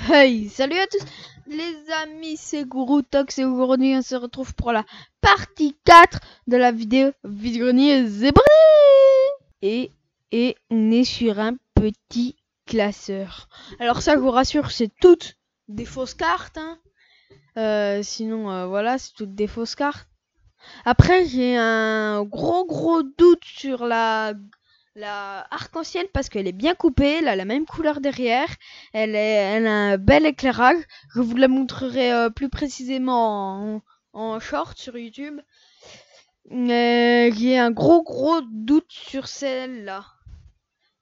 Hey, salut à tous les amis, c'est Gouroutox et aujourd'hui on se retrouve pour la partie 4 de la vidéo Vide-grenier Zébré. Et on est sur un petit classeur. Alors ça, je vous rassure, c'est toutes des fausses cartes. Sinon, voilà, c'est toutes des fausses cartes. Après, j'ai un gros doute sur la arc-en-ciel parce qu'elle est bien coupée, elle a la même couleur derrière, elle a un bel éclairage. Je vous la montrerai plus précisément en short sur YouTube. J'ai un gros doute sur celle-là.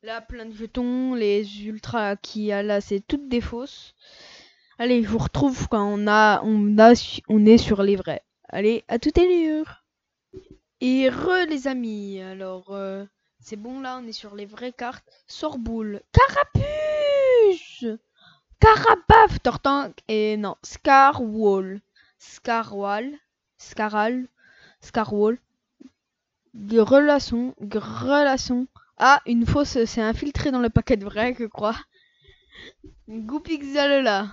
Là, plein de jetons, les ultras qui a là, c'est toutes des fausses. Allez, je vous retrouve quand on est sur les vrais. Allez, à toute allure. Et les amis, alors c'est bon là, on est sur les vraies cartes. Sorboule, Carapuce, Carapaf, Tortank et non, Scarwall, Scarwall, Grelasson. Ah, une fausse, c'est infiltré dans le paquet de vrai, je crois. Goupixalola.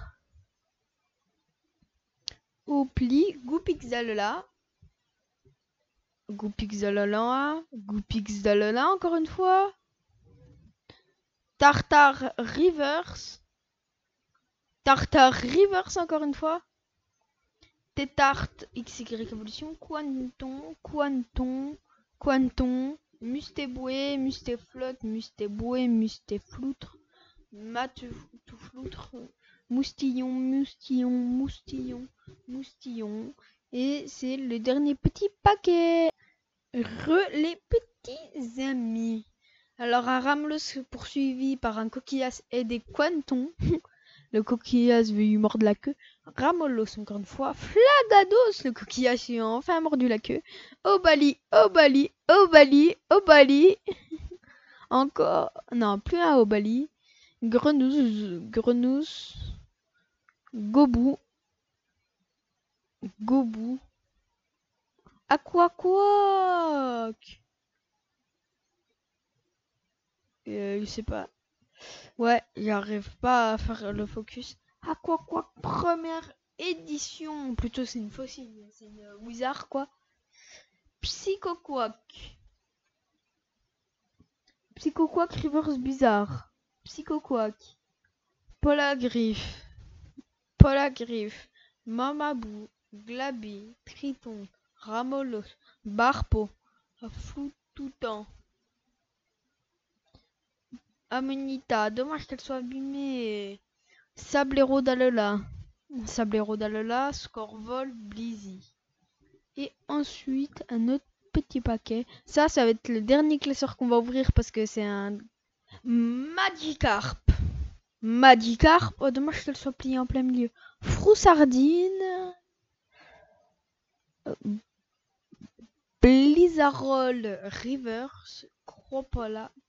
Oupli, Goupixalola. Goupixalola, encore une fois. Tartar Rivers encore une fois. Tétart XY Evolution. Quanton. Mustéboué, Mustéflotte, Mustéboué, Mustéfloutre. Matoufloutre. Moustillon. Et c'est le dernier petit paquet. Les petits amis. Alors un Ramlos poursuivi par un coquillas et des Quantons. Le coquillas veut lui mordre la queue. Ramolos encore une fois. Flagados, le coquillas lui a enfin mordu la queue. Obali. Encore. Non, plus un Obali. Grenousse. Gobou. Aquaquac. Je sais pas. Ouais, j'arrive pas à faire le focus. Aquaquac, première édition. Plutôt, c'est une fossile. C'est une wizard, quoi. Psychoquac, reverse bizarre. Psychoquac. Polagriff. Mamabou. Glabi. Triton. Ramolos. Barpo. Floutoutan. Amonita, dommage qu'elle soit abîmée. Sablero d'Alola, Scorvol, Blizzy. Et ensuite, un autre petit paquet. Ça va être le dernier classeur qu'on va ouvrir parce que c'est un Magikarp. Oh, dommage qu'elle soit pliée en plein milieu. Froussardine. Blizzarol Reverse.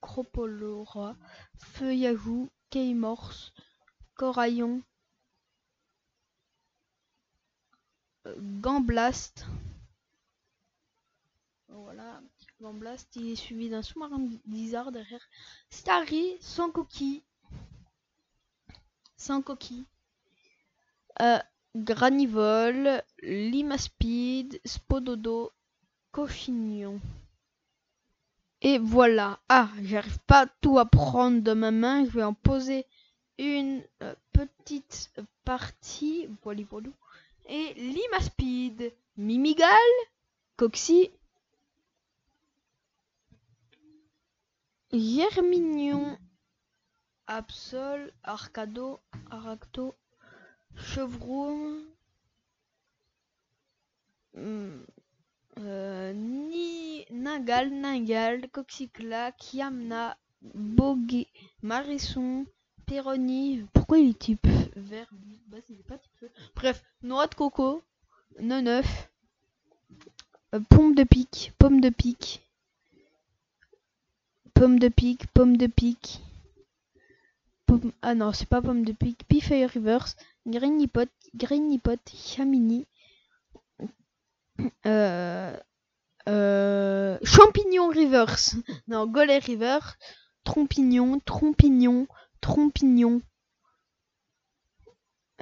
Cropolora, Feuillagou, Keymorse, Coraillon, Gamblast. Voilà, Gamblast, il est suivi d'un sous-marin bizarre derrière. Starry, sans coquille. Granivole, Limaspide, Spododo, Cochignon. Et voilà. Ah, j'arrive pas tout à prendre de ma main. Je vais en poser une petite partie. Voilà. Et Limaspide, Mimigal, Coxy, Germignon, Absol, Arcado, Aracto, Chevroum, Ningal, Coxicla, Kiamna, Bogué, Marisson, Péroni. Pourquoi il est type vert? Bah, c'est pas type feu. Bref, noix de coco, Neuf, pomme de pique. Ah non, c'est pas pomme de pique. Pifeuille Reverse, Greenipot, Chamini, Champignon Reverse. Non, Gollet River. Trompignon.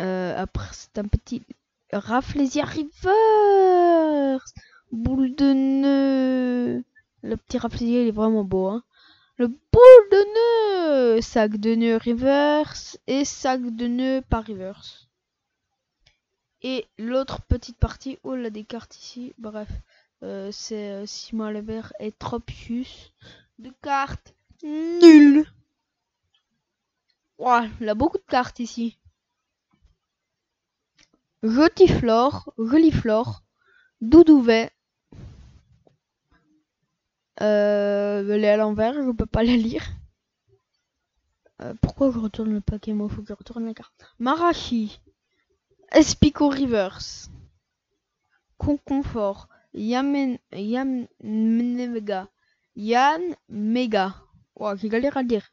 Après, c'est un petit Rafflesia Reverse. Boule de nœud. Le petit Rafflesia, il est vraiment beau, hein. Le boule de nœud. Sac de nœud reverse et sac de nœud par reverse. Et l'autre petite partie, oh là, des cartes ici, bref, c'est Simon Lebert et Tropius. De cartes nulles. Ouah, il a beaucoup de cartes ici. Geliflore, Doudouvet. Elle est à l'envers, je peux pas la lire. Pourquoi je retourne le paquet? Moi, faut que je retourne la carte. Marachi. Espico Reverse. Conconfort. Yann Mega. Wow, j'ai galère à le dire.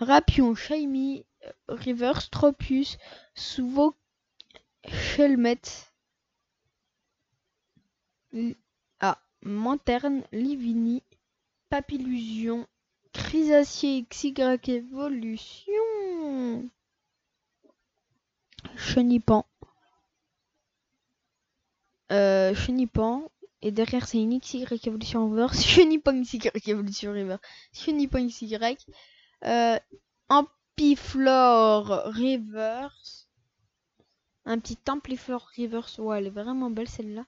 Rapion, Shiny, Reverse, Tropius, Suvo, Shelmet. Manterne, Livini, Papillusion, Chrysacier XY Evolution. Chenipan. Chenipan. Et derrière, c'est une XY Evolution Reverse. Chenipan XY Evolution Reverse. Chenipan XY. Ampiflore Reverse. Un petit Ampliflore Reverse. Ouais, elle est vraiment belle celle-là.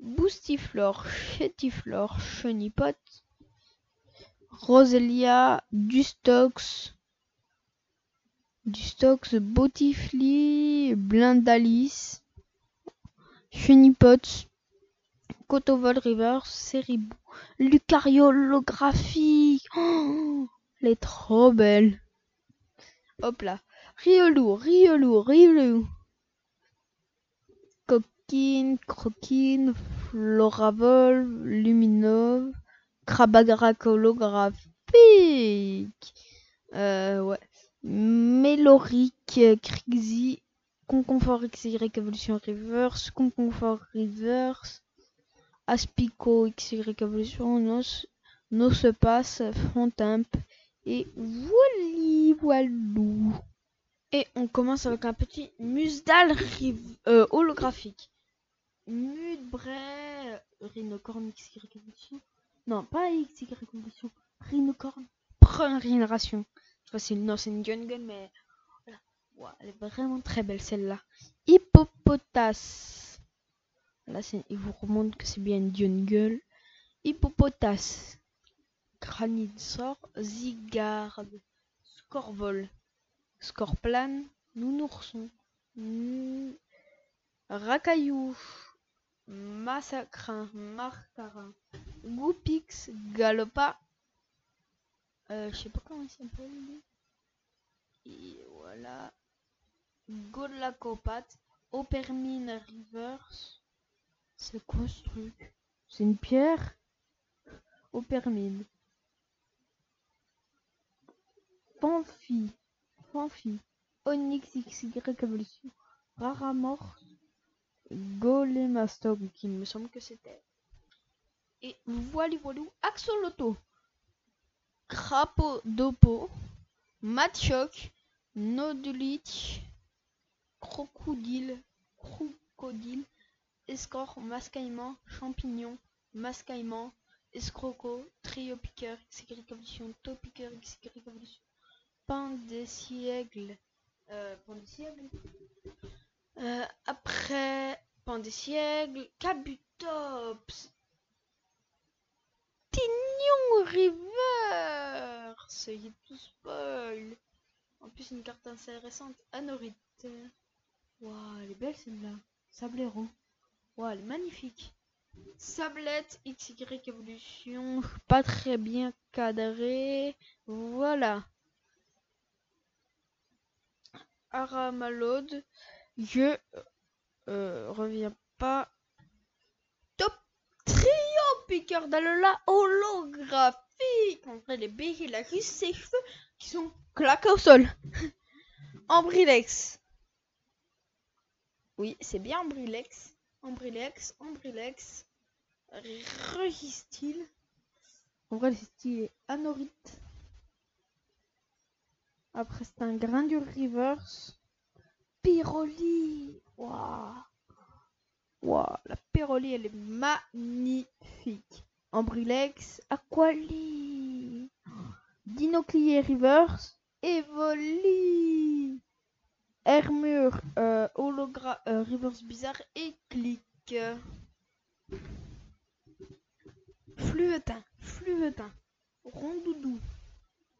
Boostiflore, Chetiflore, Chenipot. Roselia, Dustox, Botifly, Blindalis, Chunipot, Cotovol Reverse, Seribou, Lucario holographique. Oh, elle est trop belle. Hop là. Riolou. Croquine, Floravol, Luminov, Krabagrak holographique. Ouais. Méloric, Krixi, Conconfort XY Evolution Reverse, Conconfort Reverse, Aspico XY Evolution, Nos se passe, Frontimp, et voilou. Et on commence avec un petit Musdal holographique. Mudbray, Rhinocorn XY Evolution. Non, pas XY Evolution. Rhinocorn, première génération. C'est une jungle, mais voilà. Wow, elle est vraiment très belle celle-là. Hippopotas. Là, il vous remonte que c'est bien une jungle. Hippopotas. Granitsor, Zygarde, Scorvol, Scorplan, Nounourson, Racaillou, Massacrin, Marcarin, Goupix, Galopa, je sais pas comment il s'appelle. Et voilà. Godlacopat, Opermine Reverse. C'est quoi ce truc? C'est une pierre? Opermine. Fanfi. Onyx XY Evolution. Raramorph. Golemastok, qui me semble que c'était. Et voilou. Axoloto. Crapodopo. Machoc. Nodulich. Crocodile. Escort. Mascaillement. Champignon. Mascaillement. Escroco. Trio piqueur. XY Evolution. Topiqueur XY Evolution. Pandesiègle. Après Pandesiègle, Kabutops, Tignon Reverse, il est tout spoil. En plus une carte intéressante, Anorite. Waouh, elle est belle celle-là. Sablero. Waouh, elle est magnifique. Sablette XY Evolution, pas très bien cadré. Voilà. Aramalode. Je reviens pas. Top trio piqueur d'Alola holographique. En vrai, les baies, il a juste ses cheveux qui sont claqués au sol. Ambrilex. Oui, c'est bien Ambrilex. Registil. En vrai, le style est Anorite. Après, c'est un Grindure Reverse. Pyroli. Waouh. Waouh, la Pyroli, elle est magnifique. Ambrilex, Aquali, Dinoclier Reverse, Evoli, Hermure, Reverse Bizarre et Click. Fluvetin, Rondoudou.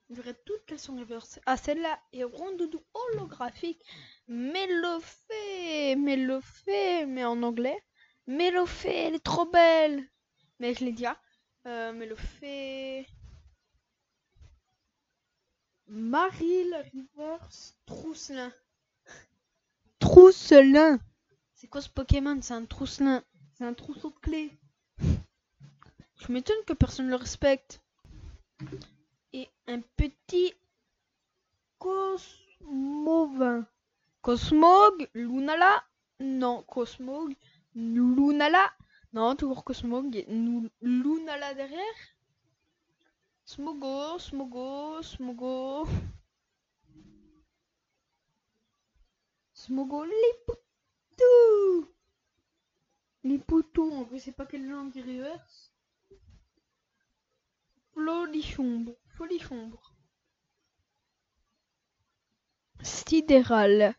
Je dirais toutes qu'elles sont reverse. Ah, celle-là est Rondoudou holographique. Melofée, mais en anglais. Melofée, elle est trop belle. Mais je l'ai dit, Melofée. Maril Reverse Trousselin. Trousselin. C'est quoi ce Pokémon? C'est un Trousselin. C'est un trousseau de clés. Je m'étonne que personne ne le respecte. Et un petit Cosmovin. Cosmog, Lunala. Non, Cosmog, Lunala. Non, toujours Cosmog, Lunala derrière. Smogo. Smogo, Lipoutou, on ne sait pas quelle langue il reverse. Folichombre. Sidéral,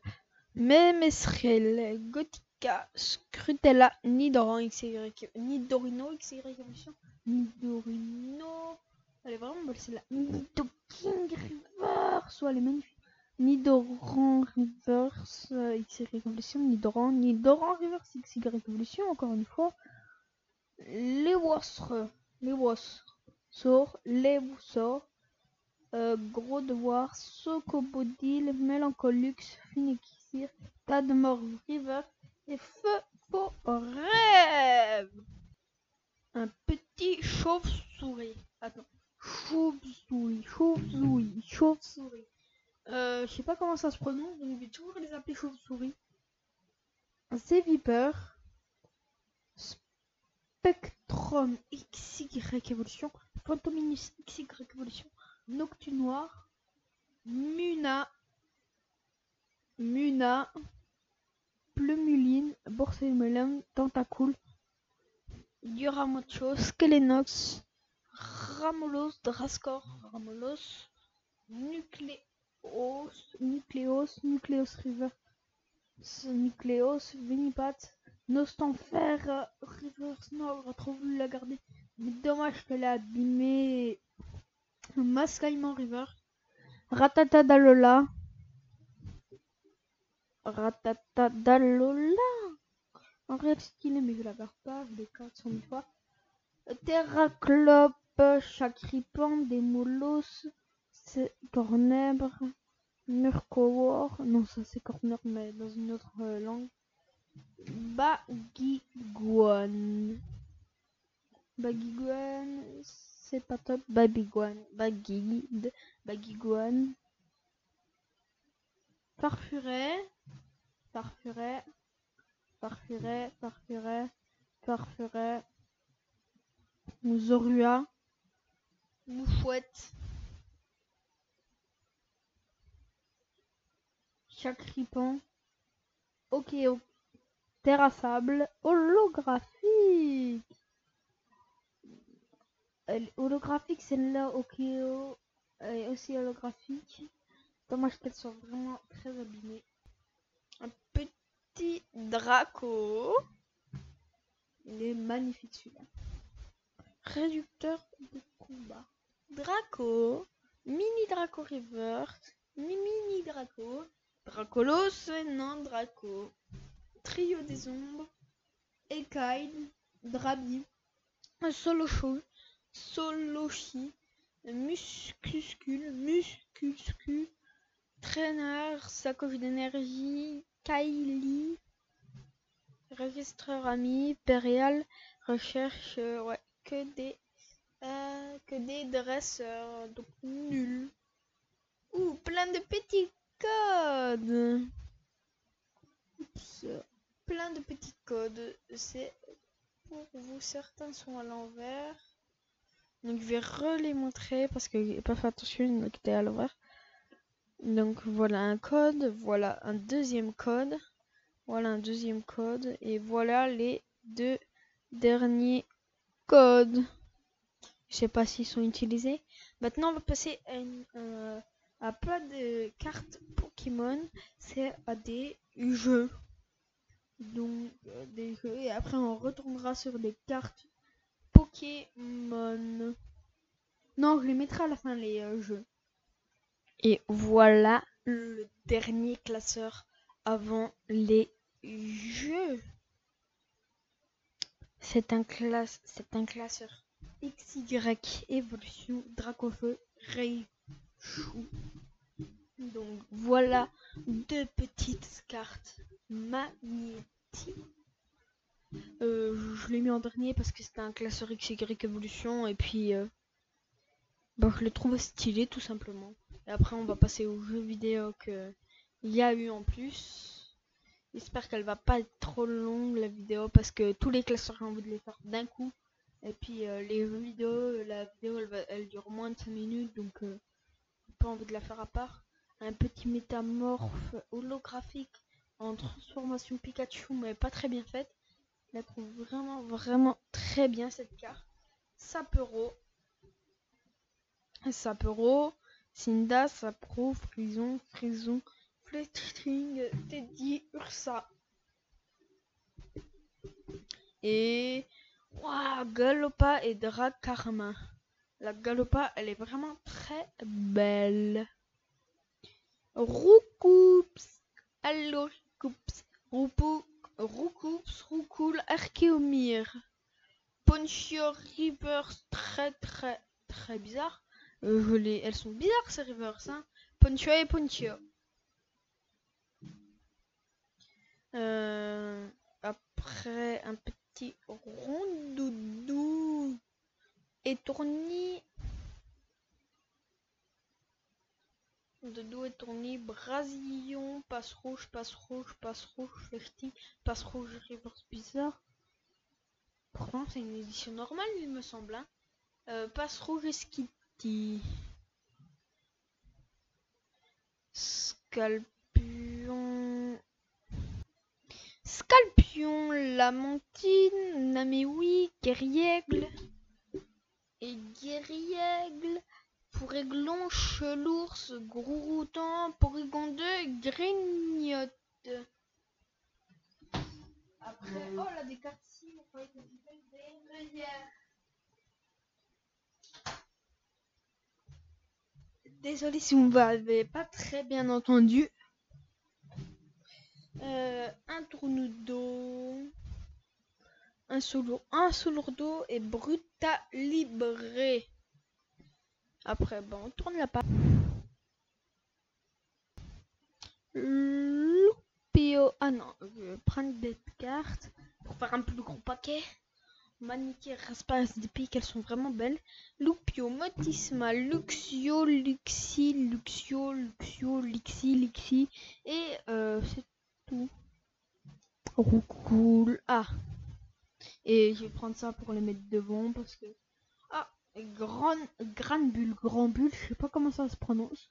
Memesrel, Gothica, Scrutella, Nidoran, XY, Nidorino, XY évolution, Nidorino. Elle est vraiment belle celle-là. Nidoking Reverse, elle est magnifique. Nidoran Reverse, XY évolution, Nidoran Reverse, XY évolution, encore une fois. Les Wossres, sort, Gros Devoir, Socobodile, Mélancolux, Phoenixir, Tadmor River et Feu Faux Rêve. Un petit chauve-souris. Attends. Chauve-souris. Je sais pas comment ça se prononce, donc je vais toujours les appeler chauve-souris. C'est Viper. Spectrum XY évolution. Phantominus XY évolution. Noctunoir, Muna, Plumuline, Borselmelum, Tentacool, Duramocho, Skelenox, Ramolos, Drascor, Nucleos River, Vinipat, Nostanfer, Reverse Nord, j'aurais trop voulu la garder, mais dommage qu'elle a abîmé. Mascaïman River, Ratatadalola, en réel stylé, mais je la garde pas, je les 400 000 fois. Terraclope, Chacripan, Demolos, Cornèbre, Murkowar, non ça c'est Corner mais dans une autre langue. Bagiguan, c'est pas top. Bagiguan, Farfuret, Zorua, Mouchouette, Chacripan, Okeo, Terre à sable, holographique. Holographique, celle-là, Okeo, est aussi holographique. Dommage qu'elle soit vraiment très abîmée. Un petit Draco. Il est magnifique celui-là. Réducteur de combat. Draco. Mini Draco River. Mini Draco. Dracolos, non Draco. Trio des ombres. Ekaid. Drabi. Solochi. Muscuscule. Traîneur, sacoche d'énergie, Kylie, registreur ami, Impérial, recherche, ouais, que des dresseurs, donc nul. Ouh, plein de petits codes. Oups, plein de petits codes. C'est pour vous, certains sont à l'envers. Donc je vais les montrer parce que j'ai pas fait attention, donc était à l'envers. Donc voilà un code, voilà un deuxième code, voilà un deuxième code, et voilà les deux derniers codes. Je sais pas s'ils sont utilisés. Maintenant on va passer à pas de cartes Pokémon, c'est à des jeux. Donc des jeux, et après on retournera sur des cartes Pokémon. Non, je les mettrai à la fin les jeux. Et voilà le dernier classeur avant les jeux. C'est un classeur XY évolution Dracofeu Raichu. Donc voilà deux petites cartes magnétiques. Je l'ai mis en dernier parce que c'était un classeur XY évolution et puis je le trouve stylé tout simplement. Et après on va passer aux jeux vidéo qu'il y a eu en plus. J'espère qu'elle va pas être trop longue la vidéo parce que tous les classeurs j'ai envie de les faire d'un coup. Et puis les jeux vidéo, la vidéo elle dure moins de 5 minutes donc j'ai pas envie de la faire à part. Un petit métamorphe holographique en transformation Pikachu mais pas très bien faite. Je la trouve vraiment très bien cette carte. Sapero, Cinda, Sapro, Frison, Fletchling, Teddy, Ursa. Et Galopa et Dracarmin. La Galopa, elle est vraiment très belle. Roucoups, allo Roucoups, Roucoule, Archeomir. Ponchio, Reverse, très bizarre. Elles sont bizarres ces Reverse, hein. Ponchio et Ponchio. Après un petit rondoudou étourni. Doudou étourni, Brasillon, passe rouge, flechty, passe rouge, reverse bizarre. Pourtant c'est une édition normale il me semble, hein. Passe rouge et Skitty. Scalpion, Lamentine, Namewi, Guerriègle et Guerriègle, Pouréglon, Chelours, Grouroutan, Porygon 2, Grignotte. Après, oh là, des cartes ici, on croyait que c'était des rivières. Désolé si vous m'avez pas très bien entendu. Un tourne-dos, un Solourdo et Brutalibré. Après, bon, on tourne la page. Loupio. Ah non, je vais prendre des cartes pour faire un plus gros paquet. Maniquet, Raspas, des piques, elles sont vraiment belles. Loupio, Motisma, Luxio, Luxi. Et c'est tout. Roucoule. Ah. Et je vais prendre ça pour les mettre devant parce que. Ah, Grand Bulle, je sais pas comment ça se prononce.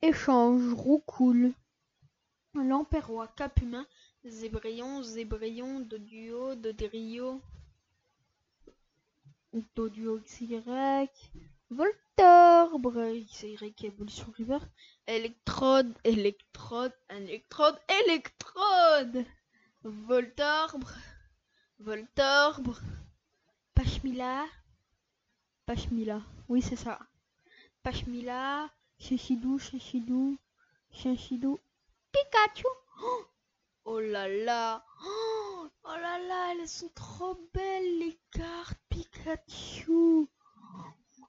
Échange, Roucoule. Lamperrois, Cap Humain, Zébrion, Doduo, Dodrio, XY, Voltorbre, XY Evolution River, Électrode, Voltorbre, Pachmila, oui c'est ça, Pachmila, Chinchidou, Pikachu. Oh là là, elles sont trop belles les cartes Pikachu.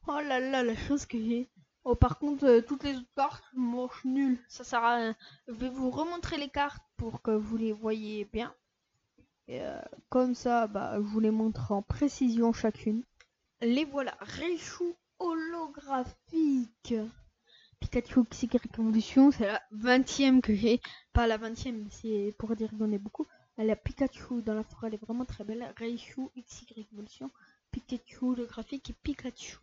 Oh là là, la chose que j'ai. Oh par contre, toutes les autres cartes, moche nul, ça sert à rien. Je vais vous remontrer les cartes pour que vous les voyez bien. Et comme ça, je vous les montre en précision chacune. Les voilà, Raichu holographique. Pikachu XY Evolution, c'est la 20e que j'ai. Pas la 20e, mais c'est pour dire qu'on est beaucoup. La Pikachu dans la forêt, elle est vraiment très belle. Raichu XY Evolution, Pikachu le graphique et Pikachu.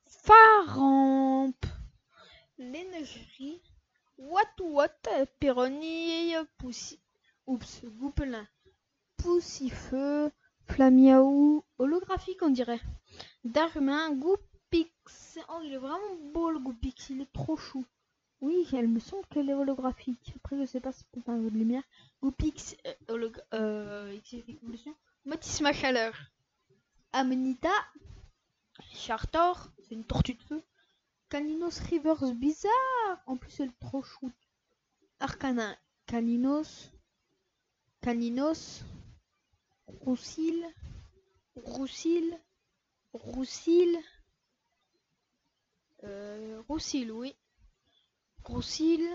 Faramp, l'énergie, What, Péroni, Poussi, oups, Goupelin, Poussifeu, Flamiaou, holographique on dirait, Darmin, Goupix, oh il est vraiment beau le Goupix, il est trop chou. Oui, elle me semble qu'elle est holographique. Après, je sais pas si c'est un jeu de lumière. Goupix, évolution. Motisma Chaleur. Amanita. Chartor, c'est une tortue de feu. Caninos Rivers bizarre. En plus, elle est trop chou. Arcana. Caninos. Roussil. Roussil, oui. Roussil,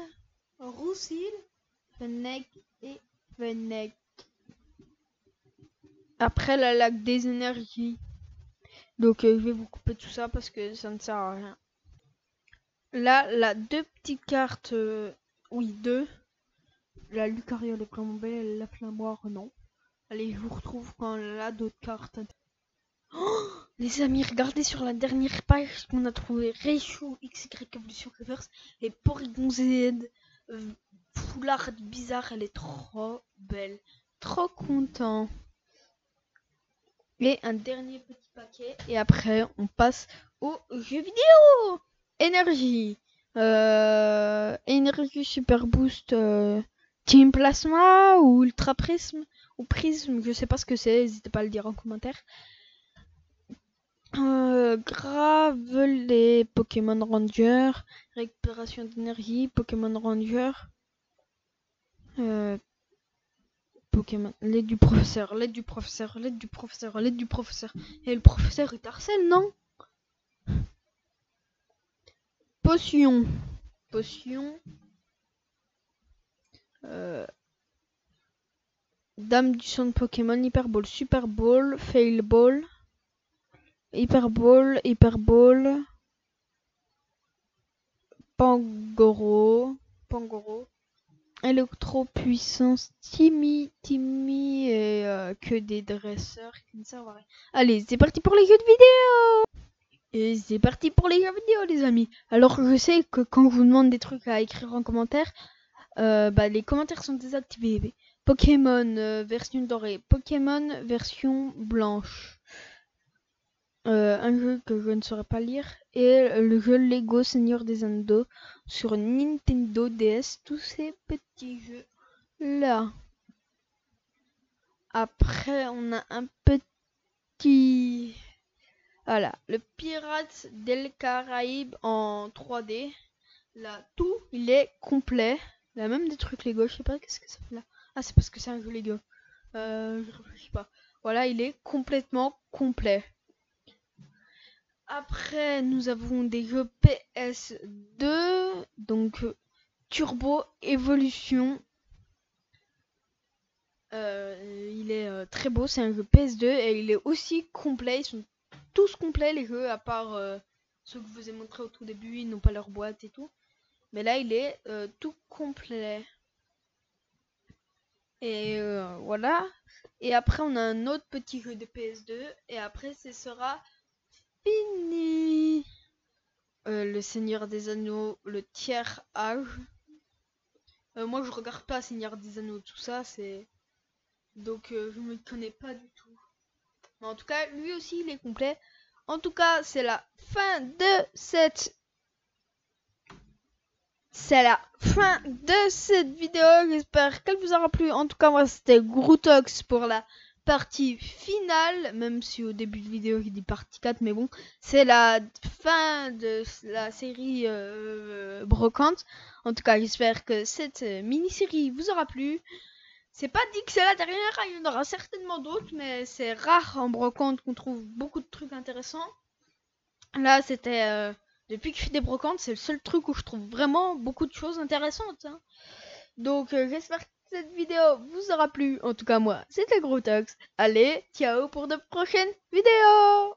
Fennec et Fennec. Après la lac des énergies. Donc je vais vous couper tout ça parce que ça ne sert à rien. Là, deux petites cartes. Oui, deux. La Lucariole est vraiment belle, la Flammoire non. Allez, je vous retrouve quand elle a d'autres cartes. Oh, les amis, regardez sur la dernière page qu'on a trouvé Reichou XY Evolution Reverse et Porygon Z. Foulard bizarre, elle est trop belle. Trop content. Et un dernier petit paquet. Et après, on passe aux jeux vidéo. Énergie. Énergie Super Boost. Team Plasma ou Ultra Prisme. Ou Prisme, je sais pas ce que c'est. N'hésitez pas à le dire en commentaire. Gravel et Pokémon Ranger. Récupération d'énergie. Pokémon Ranger. Pokémon, l'aide du professeur. Et le professeur il t'harcèle, non? Potion. Dame du son de Pokémon, Hyper Ball, Super Ball, Fail Ball, Hyper Ball, Pangoro, Électro Puissance, Timmy et que des dresseurs qui ne servent à rien. Allez, c'est parti pour les jeux de vidéo. Et c'est parti pour les jeux vidéo, les amis. Alors je sais que quand je vous demande des trucs à écrire en commentaire, les commentaires sont désactivés. Pokémon version dorée, Pokémon version blanche. Un jeu que je ne saurais pas lire. Et le jeu Lego Seigneur des Anneaux sur Nintendo DS. Tous ces petits jeux là. Après, on a un petit... Voilà, le Pirates des Caraïbes en 3D. Là, tout, il est complet. Il y a même des trucs Lego, je sais pas qu'est-ce que ça fait là. Ah, c'est parce que c'est un jeu Lego. Je réfléchis pas. Voilà, il est complètement complet. Après, nous avons des jeux PS2. Donc, Turbo Evolution. Il est très beau, c'est un jeu PS2 et il est aussi complet. Ils sont tous complets les jeux, à part ceux que je vous ai montré au tout début, ils n'ont pas leur boîte et tout. Mais là, il est tout complet. Et voilà. Et après, on a un autre petit jeu de PS2. Et après, ce sera fini. Le Seigneur des Anneaux, le tiers âge. Moi, je regarde pas Seigneur des Anneaux, tout ça, c'est... Donc, je me connais pas du tout. Mais en tout cas, lui aussi, il est complet. En tout cas, c'est la fin de cette... vidéo. J'espère qu'elle vous aura plu. En tout cas, moi, c'était Grootox pour la partie finale. Même si au début de vidéo, j'ai dit partie 4. Mais bon, c'est la fin de la série Brocante. En tout cas, j'espère que cette mini-série vous aura plu. C'est pas dit que c'est la dernière, il y en aura certainement d'autres, mais c'est rare en brocante qu'on trouve beaucoup de trucs intéressants. Là, c'était... depuis que je fais des brocantes, c'est le seul truc où je trouve vraiment beaucoup de choses intéressantes. Hein. Donc, j'espère que cette vidéo vous aura plu. En tout cas, moi, c'était Grootox. Allez, ciao pour de prochaines vidéos.